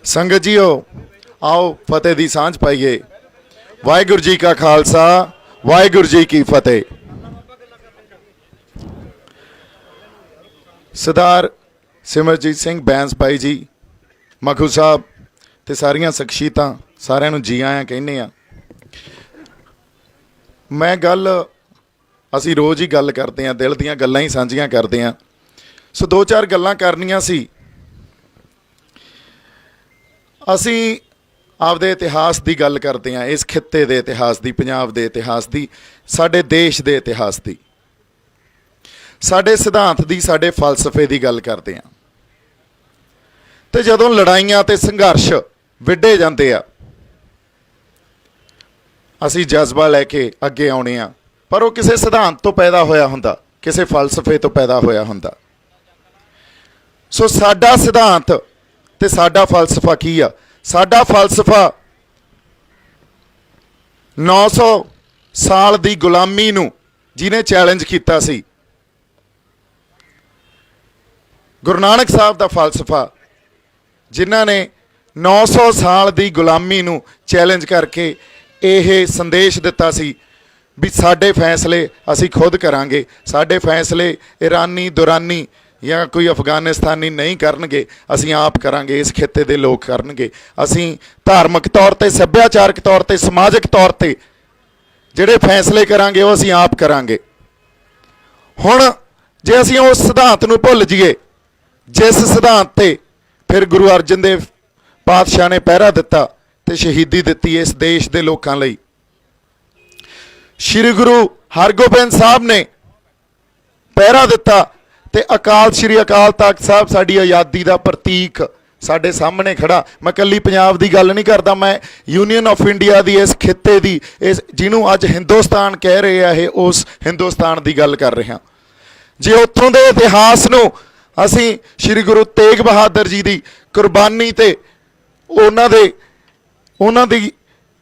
संगत जीओ आओ फतेह दी सांझ पाइए। वाहिगुरू जी का खालसा वाहिगुरू जी की फतेह। सरदार सिमरजीत सिंह बैंस भाई जी मखू साहब ते सारियां शख्सियतां सारिਆਂ ਨੂੰ जी आया कहने आ। मैं गल असी रोज़ ही गल करते हैं, दिल दीयां गल्लां ही सांझियां करते हैं। सो दो चार गल्लां करनियां सी। असी आपदे इतिहास की गल करते हैं, इस खित्ते के इतिहास की, पंजाब के इतिहास की, साडे देश के इतिहास की, साडे सिद्धांत की, साडे फलसफे की गल करते हैं। तो जदों लड़ाइयां ते संघर्ष विढ़े जाते आ, असी जज्बा लैके अगे आने आ, पर वो किसी सिद्धांत तो पैदा होया हुंदा, किसी फलसफे तो पैदा होया हुंदा। सो साडा सिद्धांत ते साडा फलसफा की आ? साडा फलसफा 900 साल की गुलामी नूं जिन्हें चैलेंज किया सी, गुरु नानक साहब का फलसफा जिन्हां ने 900 साल की गुलामी नूं चैलेंज करके यह संदेश दिता सी भी साडे फैसले असी खुद करांगे, साडे फैसले ईरानी दुरानी या कोई अफगानिस्तानी नहीं करनगे, असी आप करांगे, इस खित्ते दे लोग करनगे। असी धार्मिक तौर पर, सभ्याचारक तौर पर, समाजिक तौर पर जिहड़े फैसले करांगे वो असी आप करांगे। हुण जे असी उस सिद्धांत नूं भुल जाइए जिस सिद्धांत ते फिर गुरु अर्जन देव पातशाह ने पहरा दिता ते शहीदी दिती इस देश के लोगों लई, श्री गुरु हरगोबिंद साहब ने पहरा दिता ते अकाल श्री अकाल तख्त साहब साडी आज़ादी का प्रतीक साडे सामने खड़ा। मैं कल्ली पंजाब की गल नहीं करता, मैं यूनीयन ऑफ इंडिया की इस खित्ते की, इस जिन्हों अज हिंदुस्तान कह रहे हैं, उस हिंदुस्तान की गल कर रहे हैं। जे उत्थों के इतिहास नूं असी श्री गुरु तेग बहादुर जी की कुर्बानी ते उन्हां दी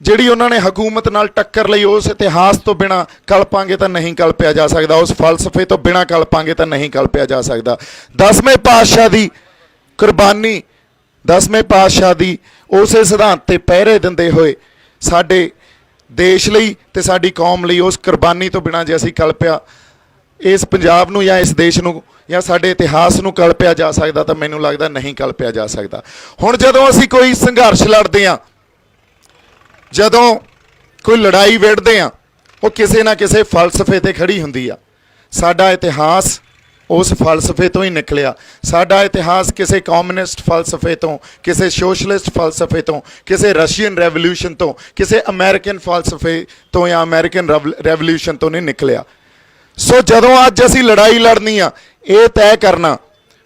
जिहड़ी उन्होंने हुकूमत नाल टक्कर लई, उस इतिहास तो बिना कल्पांगे तो नहीं कल्पिया जा सकता, उस फलसफे तो बिना कल्पांगे तो नहीं कल्पिया जा सकता। 10वें पातशाह की कुर्बानी, 10वें पातशाह की उस सिद्धांत ते पहरे दिंदे होए साडे देश लई ते साडी कौम लई उस कुर्बानी तो बिना जे असीं कल्पिया इस पंजाब नूं या इस देश नूं या साडे इतिहास नूं कल्पिया जा सकता, तो मैनूं लगदा नहीं कल्पिया जा सकता। हुण जदों असीं कोई संघर्ष लड़दे हां, जदों कोई लड़ाई विढ़दे आ, वो किसी ना किसी फलसफे ते खड़ी हुंदी आ। साडा इतिहास उस फलसफे तो ही निकलिया। साडा इतिहास किसी कम्यूनिस्ट फलसफे तो, किसी सोशलिस्ट फलसफे तो, किसी रशियन रेवल्यूशन तो, किसी अमेरिकन फलसफे तो या अमेरिकन रेवल्यूशन तो नहीं निकलिया। सो जदों अज असीं लड़ाई लड़नी आ, ये तय करना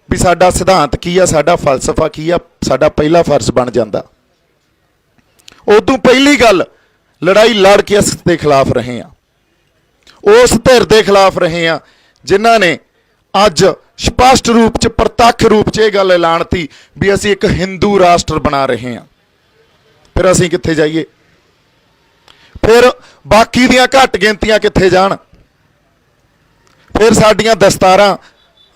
भी साडा सिद्धांत की आ, साडा फलसफा की आ, साडा पहला फर्ज बन जाता। उदों पहली गल लड़ाई लड़ के इस दे खिलाफ रहे हैं, उस धिर के खिलाफ रहे हैं जिन्हां ने अज स्पष्ट रूप च प्रतख रूप च गल ऐलानती भी असीं एक हिंदू राष्ट्र बना रहे हैं। फिर असीं कित्थे जाइए? फिर बाकी दियां घट गिनतियां कित्थे जाण? फिर साडियां दस्तारां,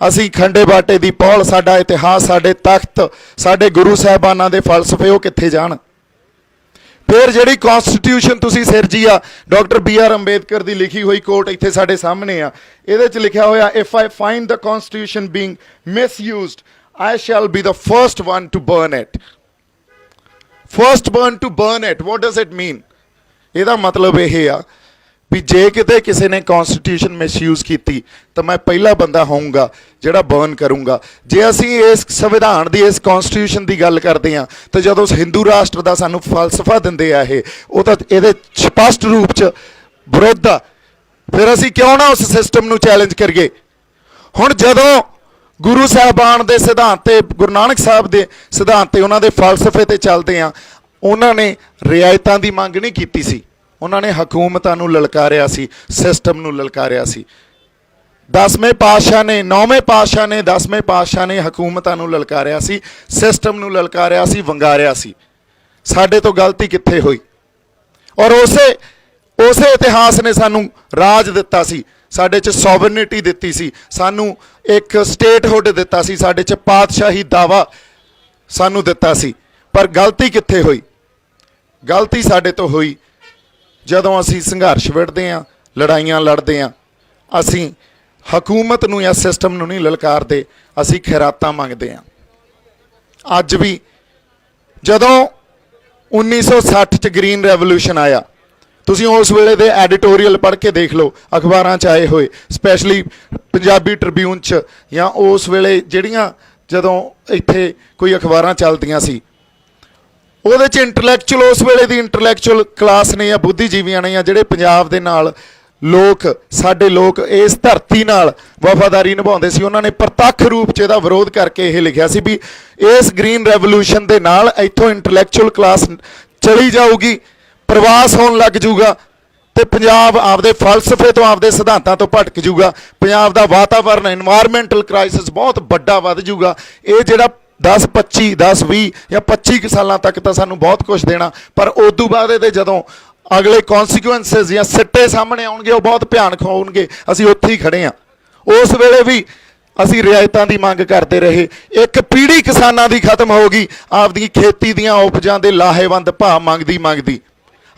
असीं खंडे बाटे दी पौल, साडा इतिहास, साडे तख्त, साडे गुरु साहिबानां दे फलसफे वो कित्थे जाण? फिर जिहड़ी कॉन्स्टिट्यूशन तुसीं सिरजी आ, डॉक्टर BR अंबेडकर की लिखी हुई कोट इत्थे साडे सामने आ, इहदे च लिखिया होया, if I find the constitution being misused I shall be the first one to burn it. First one to burn it, what does it mean? इहदा मतलब यह आ भी जे किते किसी ने कॉन्स्टिट्यूशन मिसयूज की तो मैं पहला बंदा होऊंगा जिहड़ा बर्न करूँगा। जे असीं इस संविधान की, इस कॉन्स्टिट्यूशन की गल करते हैं तो जदों हिंदू राष्ट्र का सानू फलसफा दिंदे आ ये, वो तो ये स्पष्ट रूप च विरोध आ। फिर असीं क्यों ना उस सिस्टम नूं चैलेंज करिए? हुण जदों गुरु साहबान के सिद्धांत ते, गुरु नानक साहब के सिद्धांत ते, उन्हां दे फलसफे ते चलदे आ, उन्होंने रियायतां की मंग नहीं कीती सी, उन्होंने हुकूमतां नूं ललकारिया सी, सिस्टम नूं ललकारिया सी। 10वें पातशाह ने, 9वें पातशाह ने, 10वें पातशाह ने हुकूमतां नूं ललकारिया सी, सिस्टम नूं ललकारिया सी, वंगारिया सी। साडे तो गलती कित्थे हुई? और उसे इतिहास ने सानू राज दिता सी, साडे च सॉवरनिटी दिती सी, सानू एक स्टेटहुड दिता सी, साडे च पातशाही दावा सानू दिता सी। ਪਰ ਗਲਤੀ ਕਿੱਥੇ ਹੋਈ? ਗਲਤੀ ਸਾਡੇ ਤੋਂ ਹੋਈ ਜਦੋਂ ਅਸੀਂ ਸੰਘਰਸ਼ ਵਿੱਢਦੇ ਹਾਂ, ਲੜਾਈਆਂ ਲੜਦੇ ਹਾਂ। ਅਸੀਂ ਹਕੂਮਤ ਨੂੰ ਜਾਂ ਸਿਸਟਮ ਨੂੰ ਨਹੀਂ ਲਲਕਾਰਦੇ, ਅਸੀਂ ਖੈਰਾਤਾਂ ਮੰਗਦੇ ਹਾਂ। ਅੱਜ ਵੀ ਜਦੋਂ 1960 ਚ ਗ੍ਰੀਨ ਰੈਵੋਲੂਸ਼ਨ ਆਇਆ, ਤੁਸੀਂ ਉਸ ਵੇਲੇ ਦੇ ਐਡੀਟੋਰੀਅਲ ਪੜ੍ਹ ਕੇ ਦੇਖ ਲਓ, ਅਖਬਾਰਾਂ 'ਚ ਆਏ ਹੋਏ, ਸਪੈਸ਼ਲੀ ਪੰਜਾਬੀ ਟ੍ਰਿਬਿਊਨ 'ਚ, ਜਾਂ ਉਸ ਵੇਲੇ ਜਿਹੜੀਆਂ ਜਦੋਂ ਇੱਥੇ ਕੋਈ ਅਖਬਾਰਾਂ ਚੱਲਦੀਆਂ ਸੀ, ਉਹਦੇ 'ਚ ਇੰਟਲੈਕਚੁਅਲ, ਉਸ ਵੇਲੇ ਦੀ ਇੰਟਲੈਕਚੁਅਲ ਕਲਾਸ ਨੇ ਜਾਂ ਬੁੱਧੀਜੀਵੀਆਂ ਨੇ ਜਾਂ ਜਿਹੜੇ ਪੰਜਾਬ ਦੇ ਨਾਲ ਲੋਕ, ਸਾਡੇ ਲੋਕ ਇਸ ਧਰਤੀ ਨਾਲ ਵਫਾਦਾਰੀ ਨਿਭਾਉਂਦੇ ਸੀ, ਉਹਨਾਂ ਨੇ ਪ੍ਰਤੱਖ ਰੂਪ 'ਚ ਇਹਦਾ ਵਿਰੋਧ ਕਰਕੇ ਇਹ ਲਿਖਿਆ ਸੀ ਵੀ ਇਸ ਗ੍ਰੀਨ ਰੈਵੋਲੂਸ਼ਨ ਦੇ ਨਾਲ ਇੱਥੋਂ ਇੰਟਲੈਕਚੁਅਲ ਕਲਾਸ ਚਲੀ ਜਾਊਗੀ, ਪ੍ਰਵਾਸ ਹੋਣ ਲੱਗ ਜੂਗਾ, ਤੇ ਪੰਜਾਬ ਆਪਦੇ ਫਲਸਫੇ ਤੋਂ, ਆਪਦੇ ਸਿਧਾਂਤਾਂ ਤੋਂ ਭਟਕ ਜੂਗਾ। ਪੰਜਾਬ ਦਾ ਵਾਤਾਵਰਨ, ਇਨਵਾਇਰਮੈਂਟਲ ਕ੍ਰਾਈਸਿਸ ਬਹੁਤ ਵੱਡਾ ਵੱਧ ਜੂਗਾ। ਇਹ ਜਿਹੜਾ 10 20 ਜਾਂ 25 ਸਾਲਾਂ ਤੱਕ ਤਾਂ ਸਾਨੂੰ ਬਹੁਤ ਕੁਝ ਦੇਣਾ, ਪਰ ਉਦੋਂ ਬਾਅਦ ਇਹਦੇ ਜਦੋਂ ਅਗਲੇ ਕੌਨਸੀਕੁਐਂਸਿਸ ਜਾਂ ਸਿੱਟੇ ਸਾਹਮਣੇ ਆਉਣਗੇ, ਉਹ ਬਹੁਤ ਭਿਆਨਕ ਹੋਣਗੇ। ਅਸੀਂ ਉੱਥੇ ਹੀ ਖੜੇ ਹਾਂ। ਉਸ ਵੇਲੇ ਵੀ ਅਸੀਂ ਰਿਆਇਤਾਂ ਦੀ ਮੰਗ ਕਰਦੇ ਰਹੇ। ਇੱਕ ਪੀੜ੍ਹੀ ਕਿਸਾਨਾਂ ਦੀ ਖਤਮ ਹੋ ਗਈ, ਆਪਦੀ ਖੇਤੀ ਦੀਆਂ ਉਪਜਾਂ ਦੇ ਲਾਹੇਵੰਦ ਭਾਅ ਮੰਗਦੀ।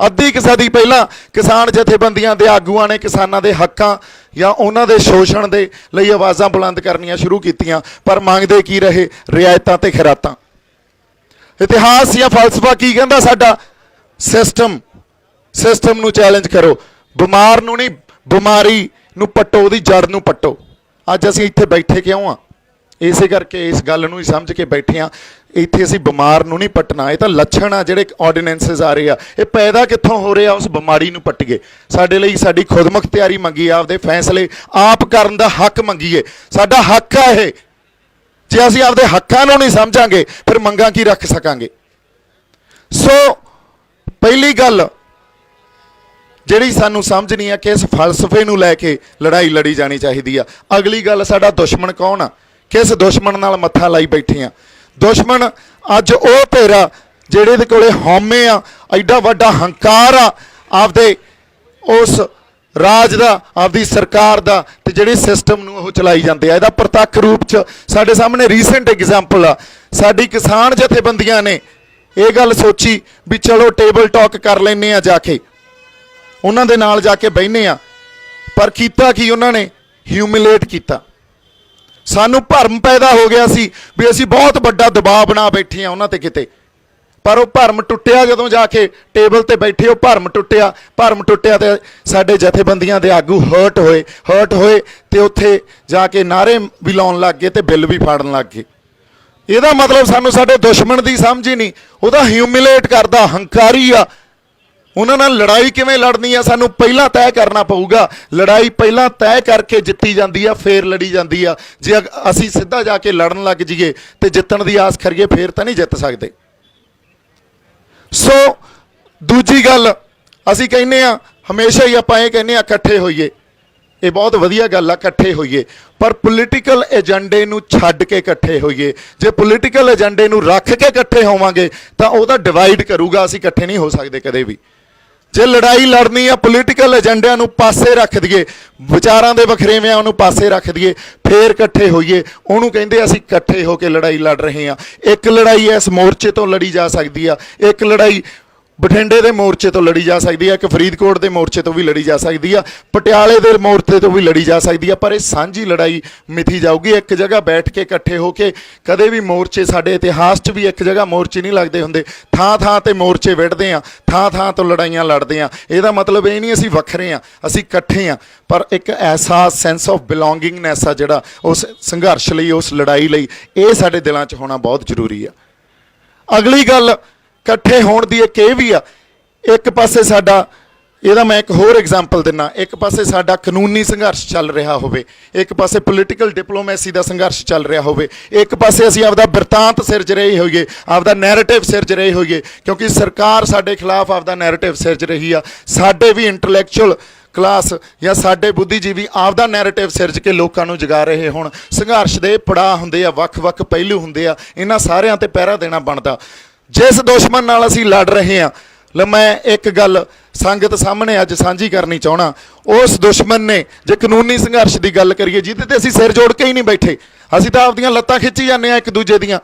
ਅੱਧੀ ਕੁ ਸਦੀ ਪਹਿਲਾਂ ਕਿਸਾਨ ਜਥੇਬੰਦੀਆਂ ਦੇ ਆਗੂਆਂ ਨੇ ਕਿਸਾਨਾਂ ਦੇ ਹੱਕਾਂ ਜਾਂ ਉਹਨਾਂ ਦੇ ਸ਼ੋਸ਼ਣ ਦੇ ਲਈ ਆਵਾਜ਼ਾਂ ਬੁਲੰਦ ਕਰਨੀਆਂ ਸ਼ੁਰੂ ਕੀਤੀਆਂ, ਪਰ ਮੰਗਦੇ ਕੀ ਰਹੇ? ਰਿਆਇਤਾਂ ਤੇ ਖੈਰਾਤਾਂ। ਇਤਿਹਾਸ ਜਾਂ ਫਲਸਫਾ ਕੀ ਕਹਿੰਦਾ? ਸਾਡਾ ਸਿਸਟਮ ਨੂੰ ਚੈਲੰਜ ਕਰੋ, ਬਿਮਾਰ ਨੂੰ ਨਹੀਂ, ਬਿਮਾਰੀ ਨੂੰ ਪੱਟੋ, ਉਹਦੀ ਜੜ ਨੂੰ ਪੱਟੋ। ਅੱਜ ਅਸੀਂ ਇੱਥੇ ਬੈਠੇ ਕਿਉਂ ਆ? ਇਸੇ ਕਰਕੇ ਇਸ ਗੱਲ ਨੂੰ ਹੀ ਸਮਝ ਕੇ ਬੈਠੇ ਆ। ਇੱਥੇ ਅਸੀਂ ਬਿਮਾਰ ਨੂੰ ਨਹੀਂ ਪੱਟਣਾ। ਇਹ ਤਾਂ ਲੱਛਣ ਆ ਜਿਹੜੇ ਆਰਡੀਨੈਂਸਸ ਆ ਰਹੇ ਆ, ਇਹ ਪੈਦਾ ਕਿੱਥੋਂ ਹੋ ਰਹੇ ਆ? ਉਸ ਬਿਮਾਰੀ ਨੂੰ ਪੱਟੀਏ। ਸਾਡੇ ਲਈ ਸਾਡੀ ਖੁਦਮੁਖਤਿਆਰੀ ਮੰਗੀ, ਆਪਦੇ ਫੈਸਲੇ ਆਪ ਕਰਨ ਦਾ ਹੱਕ ਮੰਗੀਏ। ਸਾਡਾ ਹੱਕ ਆ ਇਹ। ਜੇ ਅਸੀਂ ਆਪਦੇ ਹੱਕਾਂ ਨੂੰ ਨਹੀਂ ਸਮਝਾਂਗੇ, ਫਿਰ ਮੰਗਾਂ ਕੀ ਰੱਖ ਸਕਾਂਗੇ? ਸੋ ਪਹਿਲੀ ਗੱਲ ਜਿਹੜੀ ਸਾਨੂੰ ਸਮਝ ਨਹੀਂ ਆ ਕਿ ਇਸ ਫਲਸਫੇ ਨੂੰ ਲੈ ਕੇ ਲੜਾਈ ਲੜੀ ਜਾਣੀ ਚਾਹੀਦੀ ਆ। ਅਗਲੀ ਗੱਲ, ਸਾਡਾ ਦੁਸ਼ਮਣ ਕੌਣ ਆ? ਕਿਸ ਦੁਸ਼ਮਣ ਨਾਲ ਮੱਥਾ ਲਾਈ ਬੈਠੇ ਆ? ਦੁਸ਼ਮਣ ਅੱਜ ਉਹ ਤੇਰਾ ਜਿਹੜੇ ਦੇ ਕੋਲੇ ਹਉਮੈ ਆ, ਐਡਾ ਵੱਡਾ ਹੰਕਾਰ ਆ ਆਪਦੇ ਉਸ ਰਾਜ ਦਾ, ਆਪਦੀ ਸਰਕਾਰ ਦਾ, ਤੇ ਜਿਹੜੇ ਸਿਸਟਮ ਨੂੰ ਉਹ ਚਲਾਈ ਜਾਂਦੇ ਆ। ਇਹਦਾ ਪ੍ਰਤੱਖ ਰੂਪ 'ਚ ਸਾਡੇ ਸਾਹਮਣੇ ਰੀਸੈਂਟ ਐਗਜ਼ਾਮਪਲ ਆ। ਸਾਡੀ ਕਿਸਾਨ ਜਥੇਬੰਦੀਆਂ ਨੇ ਇਹ ਗੱਲ ਸੋਚੀ ਵੀ ਚਲੋ ਟੇਬਲ ਟਾਕ ਕਰ ਲੈਂਦੇ ਆ, ਜਾ ਕੇ ਉਹਨਾਂ ਦੇ ਨਾਲ ਜਾ ਕੇ ਬਹਿਨੇ ਆ, ਪਰ ਕੀਤਾ ਕੀ? ਉਹਨਾਂ ਨੇ ਹਿਊਮਿਲੇਟ ਕੀਤਾ। ਸਾਨੂੰ ਭਰਮ ਪੈਦਾ ਹੋ ਗਿਆ ਸੀ ਵੀ ਅਸੀਂ ਬਹੁਤ ਵੱਡਾ ਦਬਾਅ ਬਣਾ ਬੈਠੇ ਆ ਉਹਨਾਂ ਤੇ ਕਿਤੇ, ਪਰ ਉਹ ਭਰਮ ਟੁੱਟਿਆ। ਜਦੋਂ ਜਾ ਕੇ ਟੇਬਲ ਤੇ ਬੈਠੇ ਉਹ ਭਰਮ ਟੁੱਟਿਆ ਤੇ ਸਾਡੇ ਜਥੇਬੰਦੀਆਂ ਦੇ ਆਗੂ ਹਰਟ ਹੋਏ ਤੇ ਉੱਥੇ ਜਾ ਕੇ ਨਾਅਰੇ ਵੀ ਲਾਉਣ ਲੱਗ ਗਏ ਤੇ ਬਿੱਲ ਵੀ ਫਾੜਨ ਲੱਗ ਗਏ। ਇਹਦਾ ਮਤਲਬ ਸਾਨੂੰ ਸਾਡੇ ਦੁਸ਼ਮਣ ਦੀ ਸਮਝ ਹੀ ਨਹੀਂ, ਉਹਦਾ ਹਿਊਮਿਲੇਟ ਕਰਦਾ, ਹੰਕਾਰੀ ਆ। ਉਹਨਾਂ ਨਾਲ ਲੜਾਈ ਕਿਵੇਂ ਲੜਨੀ ਆ? ਸਾਨੂੰ ਪਹਿਲਾਂ ਤੈਅ ਕਰਨਾ ਪਊਗਾ। ਲੜਾਈ ਪਹਿਲਾਂ ਤੈਅ ਕਰਕੇ ਜਿੱਤੀ ਜਾਂਦੀ ਆ, ਫੇਰ ਲੜੀ ਜਾਂਦੀ ਆ। ਜੇ ਅਸੀਂ ਸਿੱਧਾ ਜਾ ਕੇ ਲੜਨ ਲੱਗ ਜਾਈਏ ਤੇ ਜਿੱਤਣ ਦੀ ਆਸ ਕਰੀਏ, ਫੇਰ ਤਾਂ ਨਹੀਂ ਜਿੱਤ ਸਕਦੇ। ਸੋ ਦੂਜੀ ਗੱਲ, ਅਸੀਂ ਕਹਿੰਦੇ ਆ ਹਮੇਸ਼ਾ ਹੀ, ਆਪਾਂ ਇਹ ਕਹਿੰਦੇ ਆ ਇਕੱਠੇ ਹੋਈਏ। ਇਹ ਬਹੁਤ ਵਧੀਆ ਗੱਲ ਆ, ਇਕੱਠੇ ਹੋਈਏ, ਪਰ ਪੋਲੀਟੀਕਲ ਏਜੰਡੇ ਨੂੰ ਛੱਡ ਕੇ ਇਕੱਠੇ ਹੋਈਏ। ਜੇ ਪੋਲੀਟੀਕਲ ਏਜੰਡੇ ਨੂੰ ਰੱਖ ਕੇ ਇਕੱਠੇ ਹੋਵਾਂਗੇ ਤਾਂ ਉਹਦਾ ਡਿਵਾਈਡ ਕਰੂਗਾ, ਅਸੀਂ ਇਕੱਠੇ ਨਹੀਂ ਹੋ ਸਕਦੇ ਕਦੇ ਵੀ। ਜੇ ਲੜਾਈ ਲੜਨੀ ਆ, ਪੋਲੀਟੀਕਲ ਏਜੰਡਿਆਂ ਨੂੰ ਪਾਸੇ ਰੱਖ ਦਈਏ, ਵਿਚਾਰਾਂ ਦੇ ਵਖਰੇਵਿਆਂ ਉਹਨੂੰ ਪਾਸੇ ਰੱਖ ਦਈਏ, ਫੇਰ ਇਕੱਠੇ ਹੋਈਏ। ਉਹਨੂੰ ਕਹਿੰਦੇ ਅਸੀਂ ਇਕੱਠੇ ਹੋ ਕੇ ਲੜਾਈ ਲੜ ਰਹੇ ਹਾਂ। ਇੱਕ ਲੜਾਈ ਇਸ ਮੋਰਚੇ ਤੋਂ ਲੜੀ ਜਾ ਸਕਦੀ ਆ, ਇੱਕ ਲੜਾਈ ਬਠਿੰਡੇ ਦੇ ਮੋਰਚੇ ਤੋਂ ਲੜੀ ਜਾ ਸਕਦੀ ਆ, ਇੱਕ ਫਰੀਦਕੋਟ ਦੇ ਮੋਰਚੇ ਤੋਂ ਵੀ ਲੜੀ ਜਾ ਸਕਦੀ ਆ, ਪਟਿਆਲੇ ਦੇ ਮੋਰਚੇ ਤੋਂ ਵੀ ਲੜੀ ਜਾ ਸਕਦੀ ਆ, ਪਰ ਇਹ ਸਾਂਝੀ ਲੜਾਈ ਮਿਥੀ ਜਾਊਗੀ। ਇੱਕ ਜਗ੍ਹਾ ਬੈਠ ਕੇ ਇਕੱਠੇ ਹੋ ਕੇ ਕਦੇ ਵੀ ਮੋਰਚੇ, ਸਾਡੇ ਇਤਿਹਾਸ 'ਚ ਵੀ ਇੱਕ ਜਗ੍ਹਾ ਮੋਰਚੇ ਨਹੀਂ ਲੱਗਦੇ ਹੁੰਦੇ, ਥਾਂ ਤੇ ਮੋਰਚੇ ਵਿੱਢਦੇ ਆ, ਥਾਂ ਤੋਂ ਲੜਾਈਆਂ ਲੜਦੇ ਆ। ਇਹਦਾ ਮਤਲਬ ਇਹ ਨਹੀਂ ਅਸੀਂ ਵੱਖਰੇ ਆ, ਅਸੀਂ ਇਕੱਠੇ ਆ, ਪਰ ਇੱਕ ਐਸਾ ਸੈਂਸ ਆਫ ਬਿਲੋਂਗਿੰਗਨੈਸ ਆ ਜਿਹੜਾ ਉਸ ਸੰਘਰਸ਼ ਲਈ, ਉਸ ਲੜਾਈ ਲਈ, ਇਹ ਸਾਡੇ ਦਿਲਾਂ 'ਚ ਹੋਣਾ ਬਹੁਤ ਜ਼ਰੂਰੀ ਆ। ਅਗਲੀ ਗੱਲ ਇਕੱਠੇ ਹੋਣ ਦੀ ਇੱਕ ਇਹ ਵੀ ਆ, ਇੱਕ ਪਾਸੇ ਸਾਡਾ, ਇਹਦਾ ਮੈਂ ਇੱਕ ਹੋਰ ਐਗਜ਼ਾਮਪਲ ਦਿੰਦਾ, ਇੱਕ ਪਾਸੇ ਸਾਡਾ ਕਾਨੂੰਨੀ ਸੰਘਰਸ਼ ਚੱਲ ਰਿਹਾ ਹੋਵੇ, ਇੱਕ ਪਾਸੇ ਪੋਲੀਟੀਕਲ ਡਿਪਲੋਮੈਸੀ ਦਾ ਸੰਘਰਸ਼ ਚੱਲ ਰਿਹਾ ਹੋਵੇ, ਇੱਕ ਪਾਸੇ ਅਸੀਂ ਆਪਦਾ ਬਿਰਤਾਂਤ ਸਿਰਜ ਰਹੇ ਹੋਈਏ, ਆਪਦਾ ਨੈਰੇਟਿਵ ਸਿਰਜ ਰਹੇ ਹੋਈਏ, ਕਿਉਂਕਿ ਸਰਕਾਰ ਸਾਡੇ ਖਿਲਾਫ ਆਪਦਾ ਨੈਰੇਟਿਵ ਸਿਰਜ ਰਹੀ ਆ। ਸਾਡੇ ਵੀ ਇੰਟਲੈਕਚੁਅਲ ਕਲਾਸ ਜਾਂ ਸਾਡੇ ਬੁੱਧੀਜੀਵੀ ਆਪਦਾ ਨੈਰੇਟਿਵ ਸਿਰਜ ਕੇ ਲੋਕਾਂ ਨੂੰ ਜਗਾ ਰਹੇ ਹੋਣ। ਸੰਘਰਸ਼ ਦੇ ਪੜਾਅ ਹੁੰਦੇ ਆ, ਵੱਖ-ਵੱਖ ਪਹਿਲੂ ਹੁੰਦੇ ਆ, ਇਹਨਾਂ ਸਾਰਿਆਂ ਤੇ ਪਹਿਰਾ ਦੇਣਾ ਬਣਦਾ। ਜਿਸ ਦੁਸ਼ਮਣ ਨਾਲ ਅਸੀਂ ਲੜ ਰਹੇ ਹਾਂ, ਮੈਂ ਇੱਕ ਗੱਲ ਸੰਗਤ ਸਾਹਮਣੇ ਅੱਜ ਸਾਂਝੀ ਕਰਨੀ ਚਾਹਣਾ। ਉਸ ਦੁਸ਼ਮਣ ਨੇ, ਜੇ ਕਾਨੂੰਨੀ ਸੰਘਰਸ਼ ਦੀ ਗੱਲ ਕਰੀਏ, ਜਿਹਦੇ ਤੇ ਅਸੀਂ ਸਿਰ ਜੋੜ ਕੇ ਹੀ ਨਹੀਂ ਬੈਠੇ, ਅਸੀਂ ਤਾਂ ਆਪਦੀਆਂ ਲੱਤਾਂ ਖਿੱਚੀ ਜਾਂਦੇ ਹਾਂ ਇੱਕ ਦੂਜੇ ਦੀਆਂ।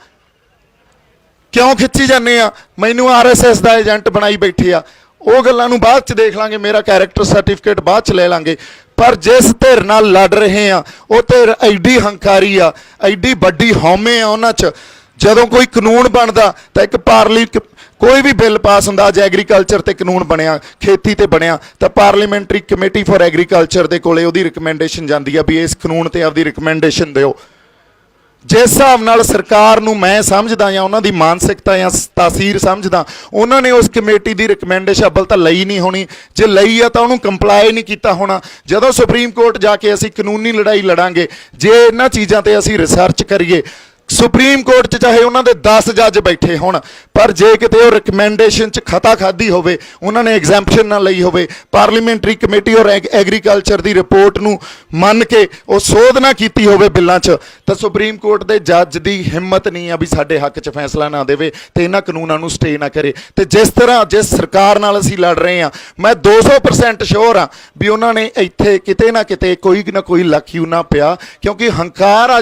ਕਿਉਂ ਖਿੱਚੀ ਜਾਂਦੇ ਆ, ਮੈਨੂੰ RSS ਦਾ ਏਜੰਟ ਬਣਾਈ ਬੈਠੇ ਆ, ਉਹ ਗੱਲਾਂ ਨੂੰ ਬਾਅਦ ਚ ਦੇਖ ਲਾਂਗੇ, ਮੇਰਾ ਕੈਰੈਕਟਰ ਸਰਟੀਫਿਕੇਟ ਬਾਅਦ ਚ ਲੈ ਲਾਂਗੇ। ਪਰ ਜਿਸ ਧਿਰ ਨਾਲ ਲੜ ਰਹੇ ਆ ਉਹ ਧਿਰ ਐਡੀ ਹੰਕਾਰੀ ਆ, ਐਡੀ ਵੱਡੀ ਹਉਮੈ ਆ ਉਹਨਾਂ 'ਚ। ਜਦੋਂ ਕੋਈ ਕਾਨੂੰਨ ਬਣਦਾ ਤਾਂ ਇੱਕ ਕੋਈ ਵੀ ਬਿੱਲ ਪਾਸ ਹੁੰਦਾ, ਅੱਜ ਐਗਰੀਕਲਚਰ ਤੇ ਕਾਨੂੰਨ ਬਣਿਆ, ਖੇਤੀ ਤੇ ਬਣਿਆ, ਤਾਂ ਪਾਰਲੀਮੈਂਟਰੀ ਕਮੇਟੀ ਫॉर ਐਗਰੀਕਲਚਰ ਦੇ ਕੋਲੇ ਉਹਦੀ ਰਿਕਮੈਂਡੇਸ਼ਨ ਜਾਂਦੀ ਆ ਵੀ ਇਸ ਕਾਨੂੰਨ ਤੇ ਆਪਦੀ ਰਿਕਮੈਂਡੇਸ਼ਨ ਦਿਓ। ਜਿਸ ਹਿਸਾਬ ਨਾਲ ਸਰਕਾਰ ਨੂੰ ਮੈਂ ਸਮਝਦਾ ਜਾਂ ਉਹਨਾਂ ਦੀ ਮਾਨਸਿਕਤਾ ਜਾਂ ਤਾਸੀਰ ਸਮਝਦਾ, ਉਹਨਾਂ ਨੇ ਉਸ ਕਮੇਟੀ ਦੀ ਰਿਕਮੈਂਡੇਸ਼ਨ ਅੱਵਲ ਤਾਂ ਲਈ ਨਹੀਂ ਹੋਣੀ, ਜੇ ਲਈ ਆ ਤਾਂ ਉਹਨੂੰ ਕੰਪਲਾਈ ਨਹੀਂ ਕੀਤਾ ਹੋਣਾ। ਜਦੋਂ ਸੁਪਰੀਮ ਕੋਰਟ ਜਾ ਕੇ ਅਸੀਂ ਕਾਨੂੰਨੀ ਲੜਾਈ ਲੜਾਂਗੇ, ਜੇ ਇਹਨਾਂ ਚੀਜ਼ਾਂ ਤੇ ਅਸੀਂ ਰਿਸਰਚ ਕਰੀਏ, ਸੁਪਰੀਮ ਕੋਰਟ 'ਚ ਚਾਹੇ ਉਹਨਾਂ ਦੇ 10 ਜੱਜ ਬੈਠੇ ਹੋਣ, ਪਰ ਜੇ ਕਿਤੇ ਉਹ ਰਿਕਮੈਂਡੇਸ਼ਨ 'ਚ ਖਤਾ ਖਾਧੀ ਹੋਵੇ, ਉਹਨਾਂ ਨੇ ਐਗਜ਼ੈਂਪਸ਼ਨ ਨਾ ਲਈ ਹੋਵੇ, ਪਾਰਲੀਮੈਂਟਰੀ ਕਮੇਟੀ ਔਰ ਐਗਰੀਕਲਚਰ ਦੀ ਰਿਪੋਰਟ ਨੂੰ ਮੰਨ ਕੇ ਉਹ ਸੋਧ ਨਾ ਕੀਤੀ ਹੋਵੇ ਬਿੱਲਾਂ 'ਚ, ਤਾਂ ਸੁਪਰੀਮ ਕੋਰਟ ਦੇ ਜੱਜ ਦੀ ਹਿੰਮਤ ਨਹੀਂ ਆ ਵੀ ਸਾਡੇ ਹੱਕ 'ਚ ਫੈਸਲਾ ਨਾ ਦੇਵੇ ਤੇ ਇਹਨਾਂ ਕਾਨੂੰਨਾਂ ਨੂੰ ਸਟੇ ਨਾ ਕਰੇ। ਤੇ ਜਿਸ ਤਰ੍ਹਾਂ ਜਿਸ ਸਰਕਾਰ ਨਾਲ ਅਸੀਂ ਲੜ ਰਹੇ ਹਾਂ, ਮੈਂ 200% ਸ਼ੋਰ ਹਾਂ ਵੀ ਉਹਨਾਂ ਨੇ ਇੱਥੇ ਕਿਤੇ ਨਾ ਕਿਤੇ ਕੋਈ ਨਾ ਕੋਈ ਲਖਿਊ ਨਾ ਪਿਆ, ਕਿਉਂਕਿ ਹੰਕਾਰ ਆ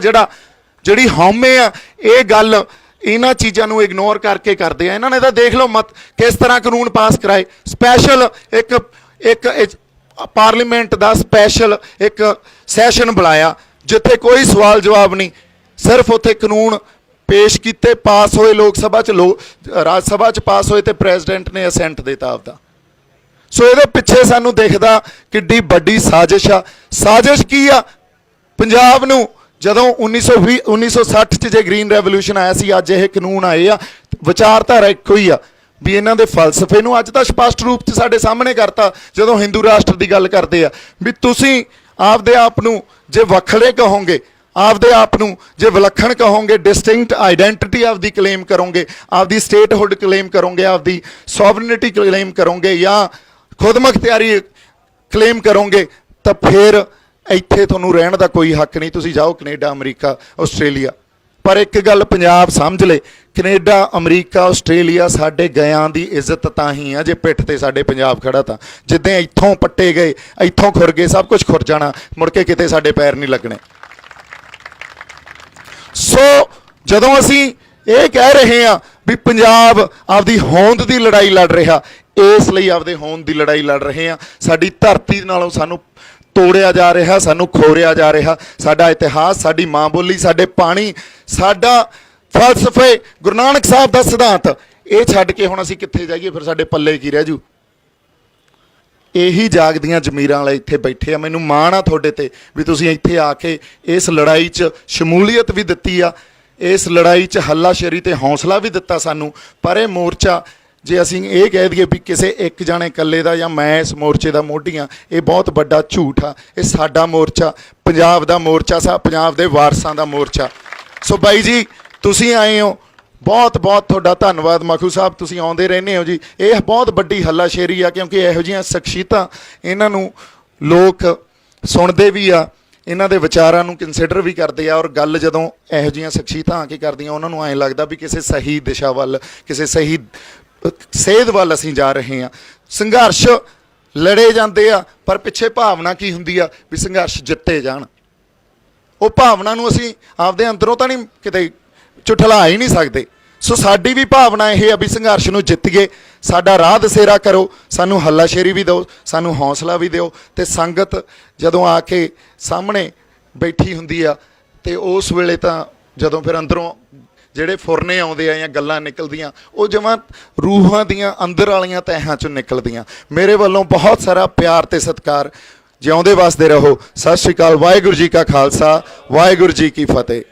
ਜਿਹੜੀ ਹਉਮੈ ਆ, ਇਹ ਗੱਲ ਇਹਨਾਂ ਚੀਜ਼ਾਂ ਨੂੰ ਇਗਨੋਰ ਕਰਕੇ ਕਰਦੇ ਆ। ਇਹਨਾਂ ਨੇ ਤਾਂ ਦੇਖ ਲਓ ਮਤ ਕਿਸ ਤਰ੍ਹਾਂ ਕਾਨੂੰਨ ਪਾਸ ਕਰਾਏ, ਸਪੈਸ਼ਲ ਇੱਕ ਪਾਰਲੀਮੈਂਟ ਦਾ ਸਪੈਸ਼ਲ ਇੱਕ ਸੈਸ਼ਨ ਬੁਲਾਇਆ ਜਿੱਥੇ ਕੋਈ ਸਵਾਲ ਜਵਾਬ ਨਹੀਂ, ਸਿਰਫ ਉੱਥੇ ਕਾਨੂੰਨ ਪੇਸ਼ ਕੀਤੇ, ਪਾਸ ਹੋਏ, ਲੋਕ ਸਭਾ 'ਚ ਰਾਜ ਸਭਾ 'ਚ ਪਾਸ ਹੋਏ ਤੇ ਪ੍ਰੈਜ਼ੀਡੈਂਟ ਨੇ ਅਸੈਂਟ ਦਿੱਤਾ ਆਪਦਾ। ਸੋ ਇਹਦੇ ਪਿੱਛੇ ਸਾਨੂੰ ਦਿਖਦਾ ਕਿੱਡੀ ਵੱਡੀ ਸਾਜ਼ਿਸ਼ ਆ। ਸਾਜ਼ਿਸ਼ ਕੀ ਆ? ਪੰਜਾਬ ਨੂੰ ਜਦੋਂ 1960 'ਚ ਜੇ ਗ੍ਰੀਨ ਰੈਵੋਲੂਸ਼ਨ ਆਇਆ ਸੀ, ਅੱਜ ਇਹ ਕਾਨੂੰਨ ਆਏ ਆ, ਵਿਚਾਰਧਾਰਾ ਇੱਕੋ ਹੀ ਆ ਵੀ ਇਹਨਾਂ ਦੇ ਫਲਸਫੇ ਨੂੰ ਅੱਜ ਤਾਂ ਸਪਸ਼ਟ ਰੂਪ 'ਚ ਸਾਡੇ ਸਾਹਮਣੇ ਕਰਤਾ। ਜਦੋਂ ਹਿੰਦੂ ਰਾਸ਼ਟਰ ਦੀ ਗੱਲ ਕਰਦੇ ਆ ਵੀ ਤੁਸੀਂ ਆਪਦੇ ਆਪ ਨੂੰ ਜੇ ਵੱਖਰੇ ਕਹੋਗੇ, ਆਪਦੇ ਆਪ ਨੂੰ ਜੇ ਵਿਲੱਖਣ ਕਹੋਗੇ, ਡਿਸਟਿੰਕਟ ਆਈਡੈਂਟੀਟੀ ਆਪਦੀ ਕਲੇਮ ਕਰੋਗੇ, ਆਪਦੀ ਸਟੇਟਹੁੱਡ ਕਲੇਮ ਕਰੋਗੇ, ਆਪਦੀ ਸੋਵਰਨਿਟੀ ਕਲੇਮ ਕਰੋਗੇ ਜਾਂ ਖੁਦਮੁਖਤਿਆਰੀ ਕਲੇਮ ਕਰੋਗੇ, ਤਾਂ ਫਿਰ ਇੱਥੇ ਤੁਹਾਨੂੰ ਰਹਿਣ ਦਾ ਕੋਈ ਹੱਕ ਨਹੀਂ। ਤੁਸੀਂ ਜਾਓ ਕੈਨੇਡਾ, ਅਮਰੀਕਾ, ਆਸਟ੍ਰੇਲੀਆ। ਪਰ ਇੱਕ ਗੱਲ ਪੰਜਾਬ ਸਮਝ ਲੈ, ਕੈਨੇਡਾ, ਅਮਰੀਕਾ, ਆਸਟ੍ਰੇਲੀਆ ਸਾਡੇ ਗਿਆਂ ਦੀ ਇੱਜ਼ਤ ਤਾਂ ਹੀ ਆ ਜੇ ਪਿੱਠ ਤੇ ਸਾਡੇ ਪੰਜਾਬ ਖੜਾ। ਤਾਂ ਜਿੱਦਾਂ ਇੱਥੋਂ ਪੱਟੇ ਗਏ, ਇੱਥੋਂ ਖੁਰ ਗਏ, ਸਭ ਕੁਝ ਖੁਰ ਜਾਣਾ, ਮੁੜ ਕੇ ਕਿਤੇ ਸਾਡੇ ਪੈਰ ਨਹੀਂ ਲੱਗਣੇ। ਸੋ ਜਦੋਂ ਅਸੀਂ ਇਹ ਕਹਿ ਰਹੇ ਹਾਂ ਵੀ ਪੰਜਾਬ ਆਪਦੀ ਹੋਂਦ ਦੀ ਲੜਾਈ ਲੜ ਰਿਹਾ, ਇਸ ਲਈ ਆਪਦੇ ਹੋਂਦ ਦੀ ਲੜਾਈ ਲੜ ਰਹੇ ਹਾਂ। ਸਾਡੀ ਧਰਤੀ ਨਾਲੋਂ ਸਾਨੂੰ ਤੋੜਿਆ ਜਾ ਰਿਹਾ, ਸਾਨੂੰ ਖੋਰਿਆ ਜਾ ਰਿਹਾ, ਸਾਡਾ ਇਤਿਹਾਸ, ਸਾਡੀ ਮਾਂ ਬੋਲੀ, ਸਾਡੇ ਪਾਣੀ, ਸਾਡਾ ਫਲਸਫੇ, ਗੁਰੂ ਨਾਨਕ ਸਾਹਿਬ ਦਾ ਸਿਧਾਂਤ, ਇਹ ਛੱਡ ਕੇ ਹੁਣ ਅਸੀਂ ਕਿੱਥੇ ਜਾਈਏ? ਫਿਰ ਸਾਡੇ ਪੱਲੇ ਕੀ ਰਹਿ ਜੂ? ਇਹੀ ਜਾਗਦੀਆਂ ਜ਼ਮੀਰਾਂ ਵਾਲੇ ਇੱਥੇ ਬੈਠੇ ਆ। ਮੈਨੂੰ ਮਾਣ ਆ ਤੁਹਾਡੇ ਤੇ ਵੀ ਤੁਸੀਂ ਇੱਥੇ ਆ ਕੇ ਇਸ ਲੜਾਈ 'ਚ ਸ਼ਮੂਲੀਅਤ ਵੀ ਦਿੱਤੀ ਆ, ਇਸ ਲੜਾਈ 'ਚ ਹੱਲਾਸ਼ੇਰੀ ਤੇ ਹੌਸਲਾ ਵੀ ਦਿੱਤਾ ਸਾਨੂੰ। ਪਰ ਇਹ ਮੋਰਚਾ ਜੇ ਅਸੀਂ ਇਹ ਕਹਿ ਦਈਏ ਵੀ ਕਿਸੇ ਇੱਕ ਜਾਣੇ ਇਕੱਲੇ ਦਾ ਜਾਂ ਮੈਂ ਇਸ ਮੋਰਚੇ ਦਾ ਮੋਢੀ ਹਾਂ, ਇਹ ਬਹੁਤ ਵੱਡਾ ਝੂਠ ਆ। ਇਹ ਸਾਡਾ ਮੋਰਚਾ, ਪੰਜਾਬ ਦਾ ਮੋਰਚਾ, ਪੰਜਾਬ ਦੇ ਵਾਰਸਾਂ ਦਾ ਮੋਰਚਾ। ਸੋ ਬਾਈ ਜੀ, ਤੁਸੀਂ ਆਏ ਹੋ, ਬਹੁਤ ਬਹੁਤ ਤੁਹਾਡਾ ਧੰਨਵਾਦ। ਮਖੂ ਸਾਹਿਬ, ਤੁਸੀਂ ਆਉਂਦੇ ਰਹਿੰਦੇ ਹੋ ਜੀ। ਇਹ ਬਹੁਤ ਵੱਡੀ ਹੱਲਾਸ਼ੇਰੀ ਆ, ਕਿਉਂਕਿ ਇਹੋ ਜਿਹੀਆਂ ਸ਼ਖਸੀਅਤਾਂ, ਇਹਨਾਂ ਨੂੰ ਲੋਕ ਸੁਣਦੇ ਵੀ ਆ, ਇਹਨਾਂ ਦੇ ਵਿਚਾਰਾਂ ਨੂੰ ਕੰਸੀਡਰ ਵੀ ਕਰਦੇ ਆ। ਔਰ ਗੱਲ ਜਦੋਂ ਇਹੋ ਜਿਹੀਆਂ ਸ਼ਖਸੀਅਤਾਂ ਆ ਕੇ ਕਰਦੀਆਂ, ਉਹਨਾਂ ਨੂੰ ਐਂ ਲੱਗਦਾ ਵੀ ਕਿਸੇ ਸਹੀ ਦਿਸ਼ਾ ਵੱਲ, ਕਿਸੇ ਸਹੀ ਸੇਧ ਵੱਲ ਅਸੀਂ ਜਾ ਰਹੇ ਹਾਂ। ਸੰਘਰਸ਼ ਲੜੇ ਜਾਂਦੇ ਆ, ਪਰ ਪਿੱਛੇ ਭਾਵਨਾ ਕੀ ਹੁੰਦੀ ਆ ਵੀ ਸੰਘਰਸ਼ ਜਿੱਤੇ ਜਾਣ। ਉਹ ਭਾਵਨਾ ਨੂੰ ਅਸੀਂ ਆਪਦੇ ਅੰਦਰੋਂ ਤਾਂ ਨਹੀਂ ਕਿਤੇ ਝੁਠਲਾ ਹੀ ਨਹੀਂ ਸਕਦੇ। ਸੋ ਸਾਡੀ ਵੀ ਭਾਵਨਾ ਇਹ ਆ ਵੀ ਸੰਘਰਸ਼ ਨੂੰ ਜਿੱਤੀਏ, ਸਾਡਾ ਰਾਹ ਦਸੇਰਾ ਕਰੋ, ਸਾਨੂੰ ਹੱਲਾਸ਼ੇਰੀ ਵੀ ਦਿਓ, ਸਾਨੂੰ ਹੌਸਲਾ ਵੀ ਦਿਓ। ਤੇ ਸੰਗਤ ਜਦੋਂ ਆ ਕੇ ਸਾਹਮਣੇ ਬੈਠੀ ਹੁੰਦੀ ਆ, ਤੇ ਉਸ ਵੇਲੇ ਤਾਂ ਜਦੋਂ ਫਿਰ ਅੰਦਰੋਂ ਜਿਹੜੇ ਫੁਰਨੇ ਆਉਂਦੇ ਆ ਜਾਂ ਗੱਲਾਂ ਨਿਕਲਦੀਆਂ, ਉਹ ਜਮਾਂ ਰੂਹਾਂ ਦੀਆਂ ਅੰਦਰ ਵਾਲੀਆਂ ਤਹਿਾਂ 'ਚੋਂ ਨਿਕਲਦੀਆਂ। ਮੇਰੇ ਵੱਲੋਂ ਬਹੁਤ ਸਾਰਾ ਪਿਆਰ ਤੇ ਸਤਿਕਾਰ। ਜਿਉਂਦੇ ਵਸਦੇ ਰਹੋ। ਸਤਿ ਸ਼੍ਰੀ ਅਕਾਲ। ਵਾਹਿਗੁਰੂ ਜੀ ਕਾ ਖਾਲਸਾ, ਵਾਹਿਗੁਰੂ ਜੀ ਕੀ ਫਤਿਹ।